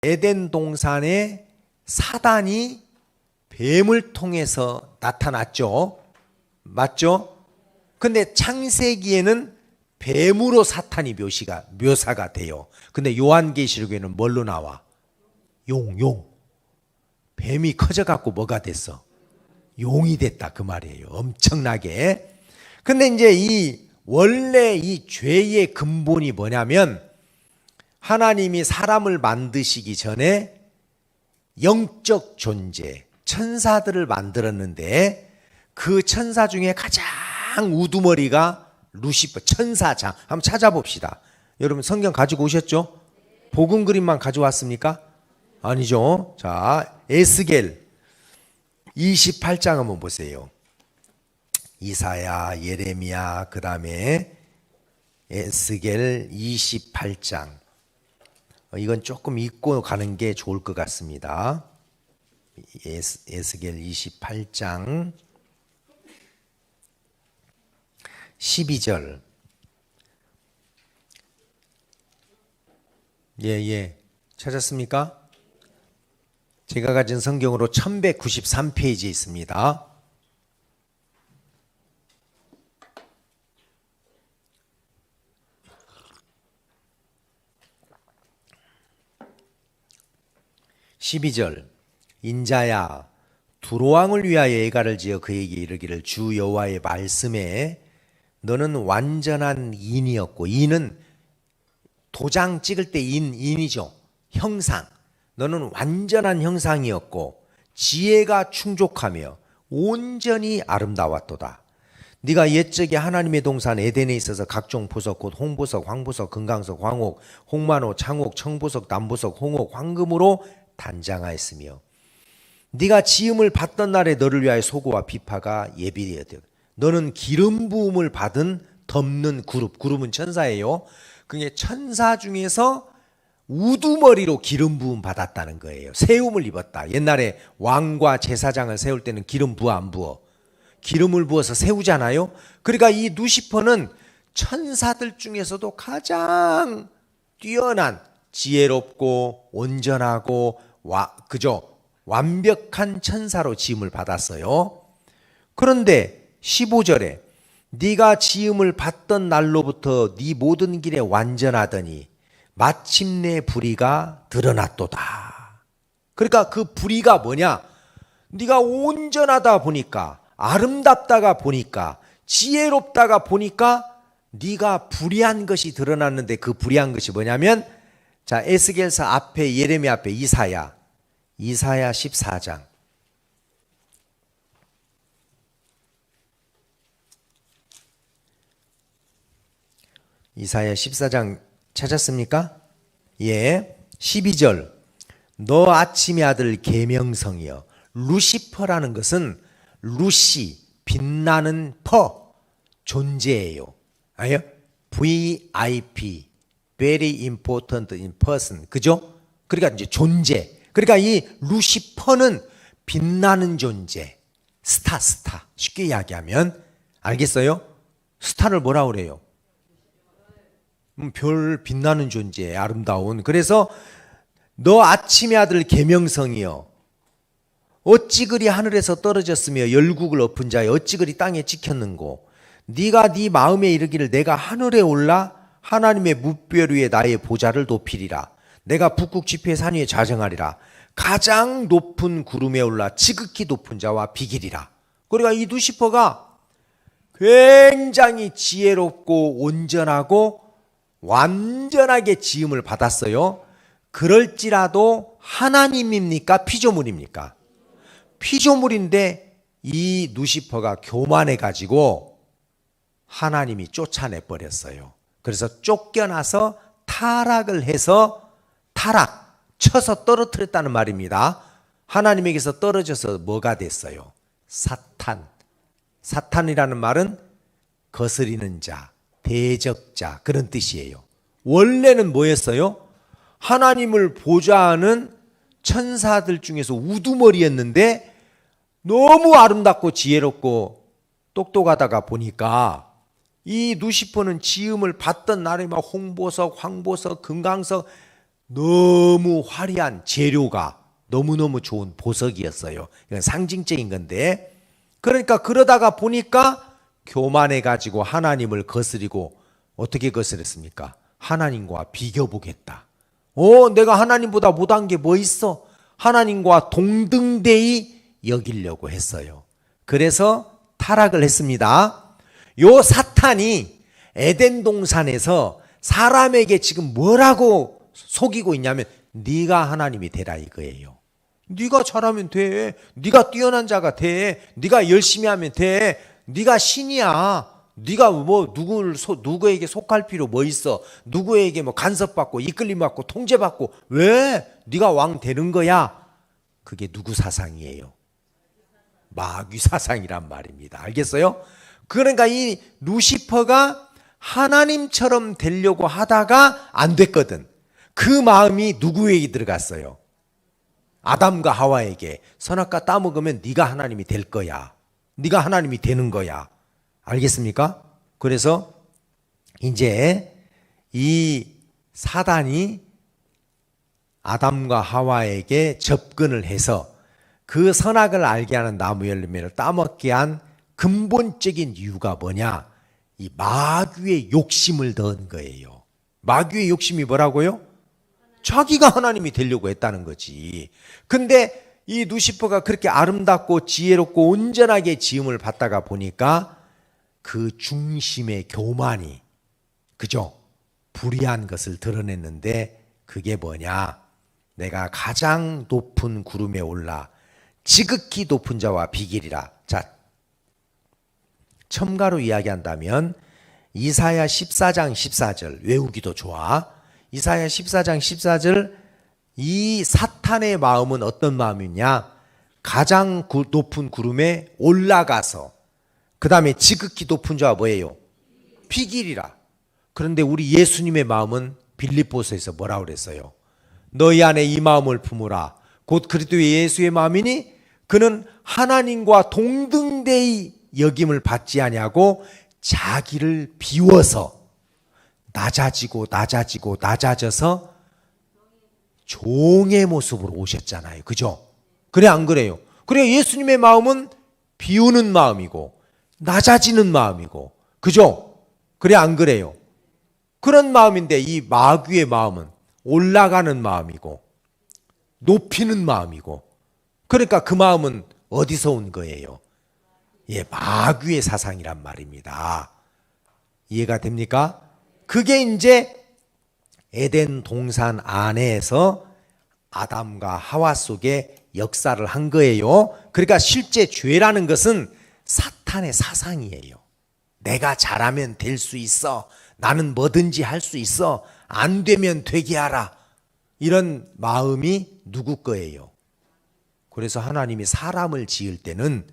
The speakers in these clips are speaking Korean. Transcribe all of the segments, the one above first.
에덴 동산에 사단이 뱀을 통해서 나타났죠. 맞죠? 근데 창세기에는 뱀으로 사탄이 묘사가 돼요. 근데 요한계시록에는 뭘로 나와? 용. 뱀이 커져갖고 뭐가 됐어? 용이 됐다 그 말이에요. 엄청나게. 근데 이제 원래 이 죄의 근본이 뭐냐면 하나님이 사람을 만드시기 전에 영적 존재, 천사들을 만들었는데 그 천사 중에 가장 우두머리가 루시퍼, 천사장. 한번 찾아봅시다. 여러분 성경 가지고 오셨죠? 복음 그림만 가져왔습니까? 아니죠. 자, 에스겔 28장 한번 보세요. 이사야, 예레미야, 그 다음에 에스겔 28장. 이건 조금 읽고 가는 게 좋을 것 같습니다. 에스겔 28장 12절. 찾았습니까? 제가 가진 성경으로 1193페이지에 있습니다. (12절) 인자야 두로왕을 위하여 애가를 지어 그에게 이르기를 주 여호와의 말씀에 너는 완전한 인이었고, 인은 도장 찍을 때 인이죠. 형상. 너는 완전한 형상이었고 지혜가 충족하며 온전히 아름다웠도다. 네가 옛적에 하나님의 동산 에덴에 있어서 각종 보석 곧 홍보석, 황보석, 금강석, 황옥, 홍만호, 창옥, 청보석, 남보석, 홍옥, 황금으로 단장하였으며 네가 지음을 받던 날에 너를 위하여 소고와 비파가 예비되었다. 너는 기름 부음을 받은 덮는 그룹은 천사예요. 그게 천사 중에서 우두머리로 기름 부음 받았다는 거예요. 세움을 입었다. 옛날에 왕과 제사장을 세울 때는 기름 부어 안 부어? 기름을 부어서 세우잖아요. 그러니까 이 루시퍼는 천사들 중에서도 가장 뛰어난 지혜롭고 온전하고 완벽한 천사로 지음을 받았어요. 그런데 15절에 네가 지음을 받던 날로부터 네 모든 길에 완전하더니 마침내 불의가 드러났도다. 그러니까 그 불의가 뭐냐? 네가 온전하다 보니까, 아름답다가 보니까, 지혜롭다가 보니까 네가 불의한 것이 드러났는데 그 불의한 것이 뭐냐면, 자, 에스겔서 앞에, 예레미야 앞에 이사야 14장. 이사야 14장 찾았습니까? 12절. 너 아침의 아들 계명성이여. 루시퍼라는 것은 루시, 빛나는 퍼, 존재예요. 아니요? VIP, very important in person. 그죠? 그러니까 이제 존재. 그러니까 이 루시퍼는 빛나는 존재. 스타. 쉽게 이야기하면, 알겠어요? 스타를 뭐라 그래요? 별 빛나는 존재, 아름다운. 그래서 너 아침의 아들 계명성이여. 어찌 그리 하늘에서 떨어졌으며 열국을 엎은 자여 어찌 그리 땅에 찍혔는고. 네가 네 마음에 이르기를 내가 하늘에 올라 하나님의 무별 위에 나의 보좌를 높이리라. 내가 북극 지폐 산 위에 자정하리라. 가장 높은 구름에 올라 지극히 높은 자와 비기리라. 그러니까 이 루시퍼가 굉장히 지혜롭고 온전하고 완전하게 지음을 받았어요. 그럴지라도 하나님입니까? 피조물입니까? 피조물인데 이 루시퍼가 교만해가지고 하나님이 쫓아내버렸어요. 그래서 쫓겨나서 타락을 해서 쳐서 떨어뜨렸다는 말입니다. 하나님에게서 떨어져서 뭐가 됐어요? 사탄이라는 말은 거스리는 자, 대적자, 그런 뜻이에요. 원래는 뭐였어요? 하나님을 보좌하는 천사들 중에서 우두머리였는데 너무 아름답고 지혜롭고 똑똑하다가 보니까 이 루시퍼는 지음을 받던 날에 막 홍보석, 황보석, 금강석 너무 화려한 재료가 너무너무 좋은 보석이었어요. 이건 상징적인 건데, 그러니까 그러다가 보니까 교만해가지고 하나님을 거스리고 어떻게 거스렸습니까? 하나님과 비교보겠다. 내가 하나님보다 못한 게 뭐 있어? 하나님과 동등대히 여기려고 했어요. 그래서 타락을 했습니다. 요 사탄이 에덴 동산에서 사람에게 지금 뭐라고 속이고 있냐면 네가 하나님이 되라 이거예요. 네가 잘하면 돼. 네가 뛰어난 자가 돼. 네가 열심히 하면 돼. 네가 신이야. 네가 뭐 누구에게 속할 필요 뭐 있어? 누구에게 뭐 간섭받고 이끌림 받고 통제받고 왜 네가 왕 되는 거야? 그게 누구 사상이에요? 마귀 사상이란 말입니다. 알겠어요? 그러니까 이 루시퍼가 하나님처럼 되려고 하다가 안 됐거든. 그 마음이 누구에게 들어갔어요? 아담과 하와에게. 선악과 따먹으면 네가 하나님이 될 거야. 네가 하나님이 되는 거야. 알겠습니까? 그래서 이제 이 사단이 아담과 하와에게 접근을 해서 그 선악을 알게 하는 나무 열매를 따먹게 한 근본적인 이유가 뭐냐? 이 마귀의 욕심을 넣은 거예요. 마귀의 욕심이 뭐라고요? 자기가 하나님이 되려고 했다는 거지. 근데 이 루시퍼가 그렇게 아름답고 지혜롭고 온전하게 지음을 받다가 보니까 그 중심의 교만이, 그죠? 불의한 것을 드러냈는데 그게 뭐냐? 내가 가장 높은 구름에 올라 지극히 높은 자와 비길이라. 자, 첨가로 이야기한다면 이사야 14장 14절 외우기도 좋아. 이사야 14장 14절, 이 사탄의 마음은 어떤 마음이냐? 가장 높은 구름에 올라가서 그 다음에 지극히 높은 자와 뭐예요? 비길이라. 그런데 우리 예수님의 마음은 빌립보서에서 뭐라고 그랬어요? 너희 안에 이 마음을 품으라. 곧 그리스도의 예수의 마음이니 그는 하나님과 동등대히 여김을 받지 아니하고 자기를 비워서 낮아지고 낮아져서 종의 모습으로 오셨잖아요. 그죠? 그래 안 그래요? 그래 예수님의 마음은 비우는 마음이고 낮아지는 마음이고, 그죠? 그래 안 그래요? 그런 마음인데 이 마귀의 마음은 올라가는 마음이고 높이는 마음이고, 그러니까 그 마음은 어디서 온 거예요? 예, 마귀의 사상이란 말입니다. 이해가 됩니까? 그게 이제 에덴 동산 안에서 아담과 하와 속에 역사를 한 거예요. 그러니까 실제 죄라는 것은 사탄의 사상이에요. 내가 잘하면 될 수 있어. 나는 뭐든지 할 수 있어. 안 되면 되게 하라. 이런 마음이 누구 거예요? 그래서 하나님이 사람을 지을 때는,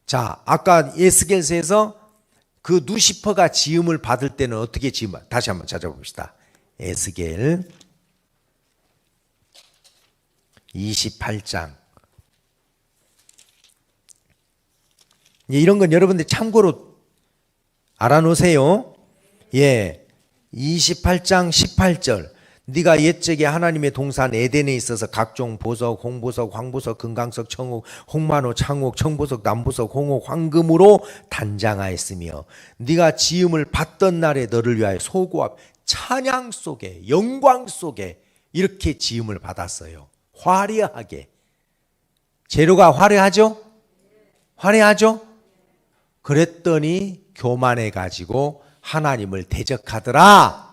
자, 아까 에스겔서에서 그 루시퍼가 지음을 받을 때는 어떻게 지음? 다시 한번 찾아봅시다. 에스겔 28장. 이런 건 여러분들 참고로 알아놓으세요. 예, 28장 18절. 네가 옛적에 하나님의 동산 에덴에 있어서 각종 보석, 홍보석, 황보석, 금강석, 청옥, 홍만호, 창옥, 청보석, 남보석, 홍옥, 황금으로 단장하였으며 네가 지음을 받던 날에 너를 위하여 소고와 찬양 속에, 영광 속에 이렇게 지음을 받았어요. 화려하게. 재료가 화려하죠? 화려하죠? 그랬더니 교만해가지고 하나님을 대적하더라.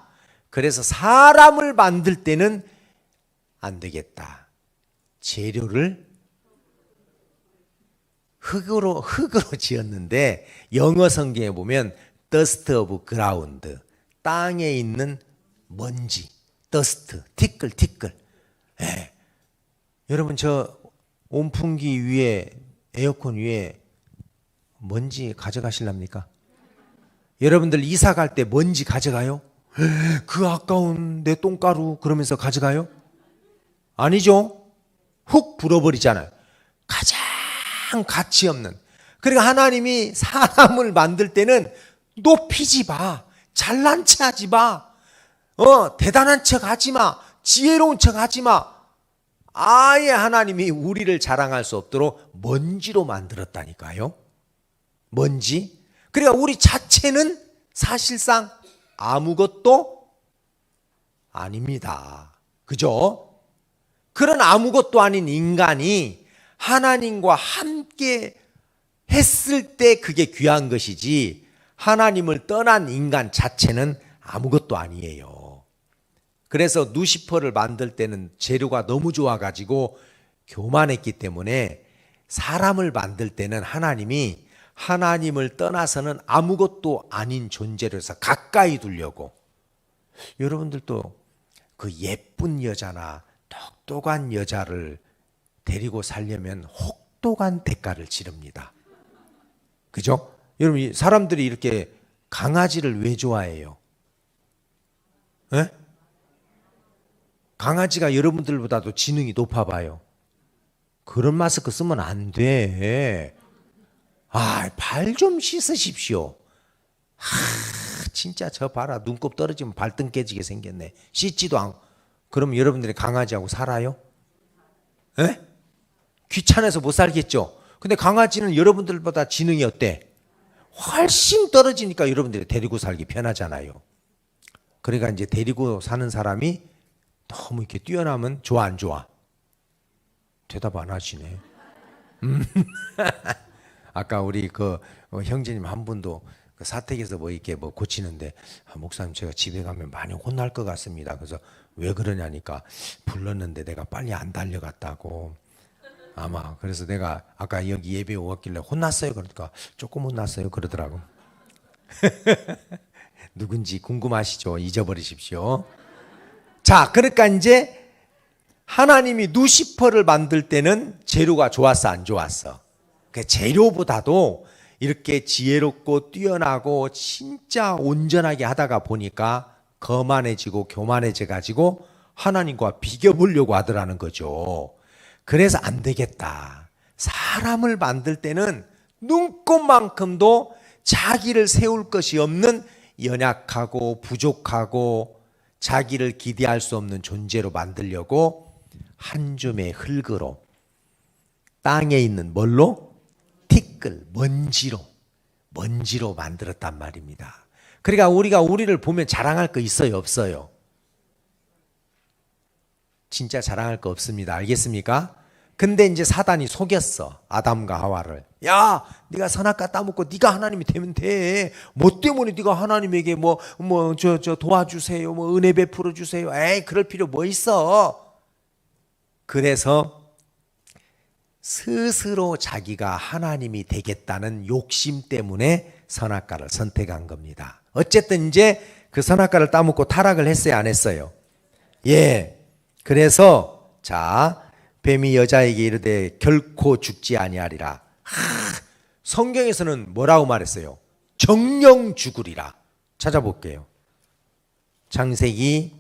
그래서 사람을 만들 때는 안 되겠다. 재료를 흙으로 지었는데 영어 성경에 보면 dust of ground, 땅에 있는 먼지, dust, 티끌. 예. 여러분 저 온풍기 위에, 에어컨 위에 먼지 가져가실랍니까? 여러분들 이사 갈 때 먼지 가져가요? 그 아까운 내 똥가루 그러면서 가져가요? 아니죠. 훅 불어버리잖아요. 가장 가치 없는. 그러니까 하나님이 사람을 만들 때는 높이지 마. 잘난 체 하지 마. 대단한 척 하지 마. 지혜로운 척 하지 마. 아예 하나님이 우리를 자랑할 수 없도록 먼지로 만들었다니까요. 먼지. 그러니까 우리 자체는 사실상 아무것도 아닙니다. 그죠? 그런 아무것도 아닌 인간이 하나님과 함께 했을 때 그게 귀한 것이지, 하나님을 떠난 인간 자체는 아무것도 아니에요. 그래서 누시퍼를 만들 때는 재료가 너무 좋아가지고 교만했기 때문에, 사람을 만들 때는 하나님이 하나님을 떠나서는 아무것도 아닌 존재로서 가까이 두려고. 여러분들도 그 예쁜 여자나 똑똑한 여자를 데리고 살려면 혹독한 대가를 치릅니다. 그죠? 여러분, 사람들이 이렇게 강아지를 왜 좋아해요? 에? 강아지가 여러분들보다도 지능이 높아 봐요. 그런 마스크 쓰면 안 돼. 발 좀 씻으십시오. 진짜 저 봐라. 눈곱 떨어지면 발등 깨지게 생겼네. 씻지도 않고. 그럼 여러분들이 강아지하고 살아요? 에? 귀찮아서 못 살겠죠? 근데 강아지는 여러분들보다 지능이 어때? 훨씬 떨어지니까 여러분들이 데리고 살기 편하잖아요. 그러니까 이제 데리고 사는 사람이 너무 이렇게 뛰어나면 좋아, 안 좋아? 대답 안 하시네. 아까 우리 그 형제님 한 분도 그 사택에서 뭐 이렇게 뭐 고치는데, 목사님 제가 집에 가면 많이 혼날 것 같습니다. 그래서 왜 그러냐니까, 불렀는데 내가 빨리 안 달려갔다고. 아마 그래서 내가 아까 여기 예배 오었길래 혼났어요. 그러니까 조금 혼났어요 그러더라고. 누군지 궁금하시죠? 잊어버리십시오. 자, 그러니까 이제 하나님이 누시퍼를 만들 때는 재료가 좋았어, 안 좋았어? 그 재료보다도 이렇게 지혜롭고 뛰어나고 진짜 온전하게 하다가 보니까 거만해지고 교만해져 가지고 하나님과 비교보려고 하더라는 거죠. 그래서 안 되겠다. 사람을 만들 때는 눈꼽만큼도 자기를 세울 것이 없는 연약하고 부족하고 자기를 기대할 수 없는 존재로 만들려고 한 줌의 흙으로, 땅에 있는 뭘로? 티끌, 먼지로 만들었단 말입니다. 그러니까 우리가 우리를 보면 자랑할 거 있어요, 없어요? 진짜 자랑할 거 없습니다. 알겠습니까? 근데 이제 사단이 속였어, 아담과 하와를. 야, 네가 선악과 따먹고 네가 하나님이 되면 돼. 뭐 때문에 네가 하나님에게 저 도와주세요, 뭐 은혜 베풀어 주세요. 에이, 그럴 필요 뭐 있어? 그래서 스스로 자기가 하나님이 되겠다는 욕심 때문에 선악과를 선택한 겁니다. 어쨌든 이제 그 선악과를 따먹고 타락을 했어요, 안 했어요? 예. 그래서 자, 뱀이 여자에게 이르되 결코 죽지 아니하리라. 성경에서는 뭐라고 말했어요? 정령 죽으리라. 찾아볼게요. 창세기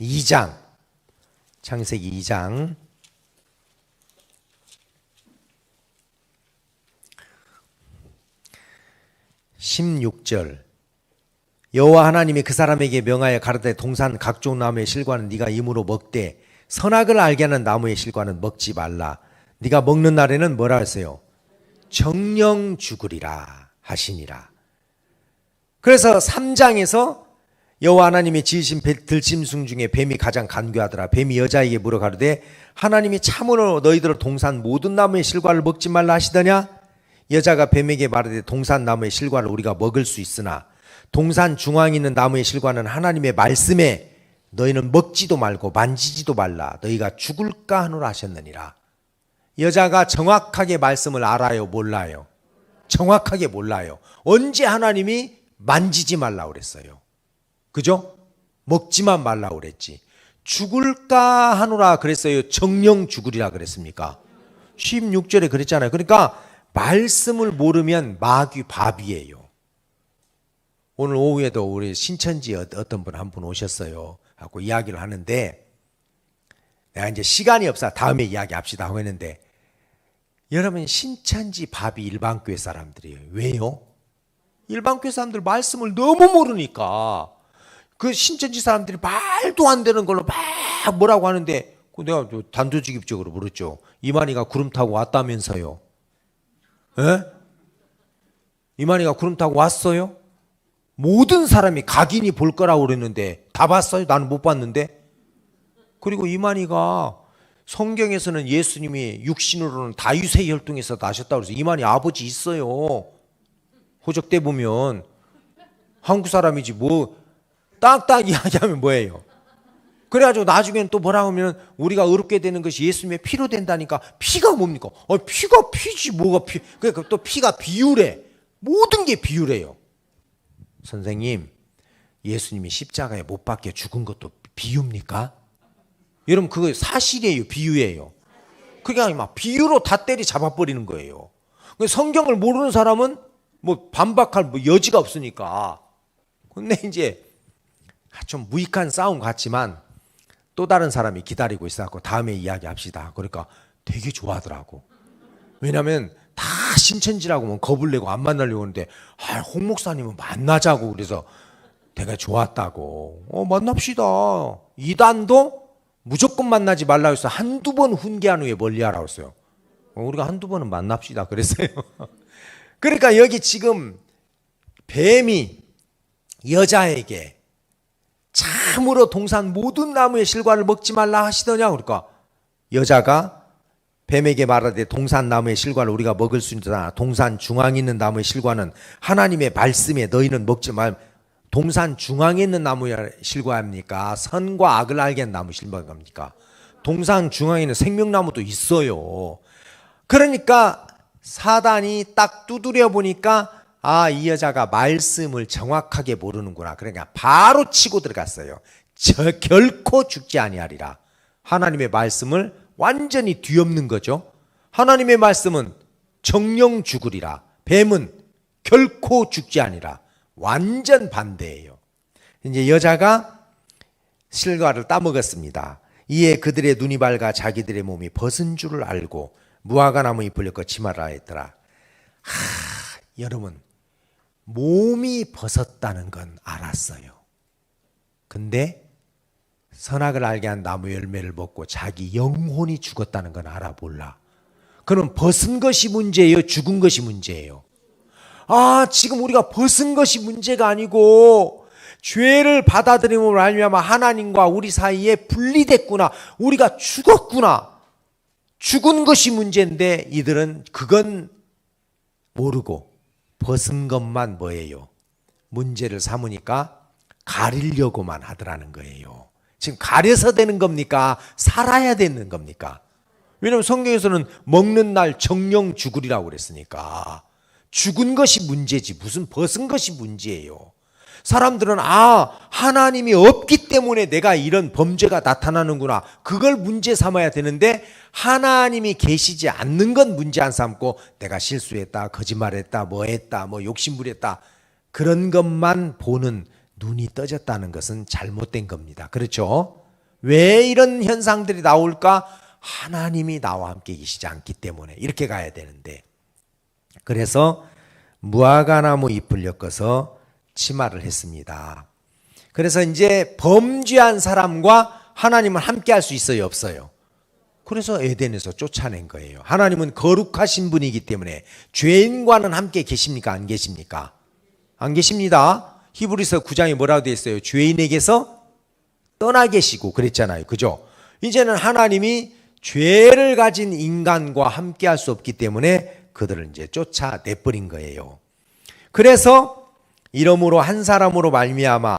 2장 16절. 여호와 하나님이 그 사람에게 명하여 가르되 동산 각종 나무의 실과는 네가 임으로 먹되 선악을 알게 하는 나무의 실과는 먹지 말라. 네가 먹는 날에는 뭐라 했어요? 정령 죽으리라 하시니라. 그래서 3장에서 여호와 하나님이 지으신 들짐승 중에 뱀이 가장 간교하더라. 뱀이 여자에게 물어 가르되 하나님이 참으로 너희들을 동산 모든 나무의 실과를 먹지 말라 하시더냐? 여자가 뱀에게 말하되 동산 나무의 실과를 우리가 먹을 수 있으나 동산 중앙에 있는 나무의 실과는 하나님의 말씀에 너희는 먹지도 말고 만지지도 말라. 너희가 죽을까 하노라 하셨느니라. 여자가 정확하게 말씀을 알아요, 몰라요? 정확하게 몰라요. 언제 하나님이 만지지 말라고 그랬어요? 그죠? 먹지만 말라고 그랬지. 죽을까 하노라 그랬어요? 정령 죽으리라 그랬습니까? 16절에 그랬잖아요. 그러니까 말씀을 모르면 마귀 밥이에요. 오늘 오후에도 우리 신천지 어떤 분 한 분 오셨어요. 하고 이야기를 하는데, 내가 이제 시간이 없어 다음에 이야기합시다 하고 했는데, 여러분 신천지 밥이 일반교회 사람들이에요. 왜요? 일반교회 사람들 말씀을 너무 모르니까 그 신천지 사람들이 말도 안 되는 걸로 막 뭐라고 하는데 내가 단도직입적으로 물었죠. 이만희가 구름 타고 왔다면서요. 에? 이만희가 구름 타고 왔어요? 모든 사람이 각인이 볼 거라고 그랬는데 다 봤어요? 나는 못 봤는데. 그리고 이만희가 성경에서는 예수님이 육신으로는 다윗의 혈통에서 나셨다고 그래서 이만희 아버지 있어요. 호적대 보면 한국 사람이지 뭐 딱딱 이야기하면 뭐예요. 그래가지고 나중에는 또 뭐라 하면 우리가 의롭게 되는 것이 예수님의 피로 된다니까. 피가 뭡니까? 피가 피지 뭐가 피. 그러니까 또 피가 비유래. 모든 게 비유래요. 선생님, 예수님이 십자가에 못 박혀 죽은 것도 비유입니까? 여러분 그거 사실이에요, 비유예요? 그냥 막 비유로 다 때리 잡아버리는 거예요. 성경을 모르는 사람은 뭐 반박할 뭐 여지가 없으니까. 근데 이제 좀 무익한 싸움 같지만 또 다른 사람이 기다리고 있어갖고 다음에 이야기합시다. 그러니까 되게 좋아하더라고. 왜냐하면 다 신천지라고 하면 겁을 내고 안 만나려고 하는데 홍 목사님은 만나자고 그래서 되게 좋았다고. 만납시다. 이단도 무조건 만나지 말라고 해서 한두 번 훈계한 후에 멀리하라고 했어요. 우리가 한두 번은 만납시다 그랬어요. 그러니까 여기 지금 뱀이 여자에게 참으로 동산 모든 나무의 실과를 먹지 말라 하시더냐. 그러니까 여자가 뱀에게 말하되 동산 나무의 실과를 우리가 먹을 수 있다. 동산 중앙에 있는 나무의 실과는 하나님의 말씀에 너희는 먹지 말. 동산 중앙에 있는 나무의 실과입니까? 선과 악을 알게 한 나무 실과입니까? 동산 중앙에는 생명나무도 있어요. 그러니까 사단이 딱 두드려 보니까 이 여자가 말씀을 정확하게 모르는구나. 그러니까 바로 치고 들어갔어요. 결코 죽지 아니하리라. 하나님의 말씀을 완전히 뒤엎는 거죠. 하나님의 말씀은 정령 죽으리라. 뱀은 결코 죽지 아니라. 완전 반대예요. 이제 여자가 실과를 따먹었습니다. 이에 그들의 눈이 밝아 자기들의 몸이 벗은 줄을 알고 무화과나무 잎을 엮어 치마라 했더라. 여러분 몸이 벗었다는 건 알았어요. 근데 선악을 알게 한 나무 열매를 먹고 자기 영혼이 죽었다는 건 알아 몰라. 그럼 벗은 것이 문제예요? 죽은 것이 문제예요? 지금 우리가 벗은 것이 문제가 아니고 죄를 받아들임으로 말미암아 하나님과 우리 사이에 분리됐구나. 우리가 죽었구나. 죽은 것이 문제인데 이들은 그건 모르고 벗은 것만 뭐예요? 문제를 삼으니까 가리려고만 하더라는 거예요. 지금 가려서 되는 겁니까? 살아야 되는 겁니까? 왜냐하면 성경에서는 먹는 날 정령 죽으리라고 그랬으니까. 죽은 것이 문제지 무슨 벗은 것이 문제예요. 사람들은 하나님이 없기 때문에 내가 이런 범죄가 나타나는구나. 그걸 문제 삼아야 되는데 하나님이 계시지 않는 건 문제 안 삼고 내가 실수했다, 거짓말했다, 뭐했다, 욕심부렸다 그런 것만 보는 눈이 떠졌다는 것은 잘못된 겁니다. 그렇죠? 왜 이런 현상들이 나올까? 하나님이 나와 함께 계시지 않기 때문에 이렇게 가야 되는데 그래서 무화과나무 잎을 엮어서 치마를 했습니다. 그래서 이제 범죄한 사람과 하나님은 함께 할 수 있어요? 없어요? 그래서 에덴에서 쫓아낸 거예요. 하나님은 거룩하신 분이기 때문에 죄인과는 함께 계십니까? 안 계십니까? 안 계십니다. 히브리서 9장에 뭐라고 되어 있어요? 죄인에게서 떠나 계시고 그랬잖아요. 그죠? 이제는 하나님이 죄를 가진 인간과 함께 할 수 없기 때문에 그들을 이제 쫓아내버린 거예요. 그래서 이러므로 한 사람으로 말미암아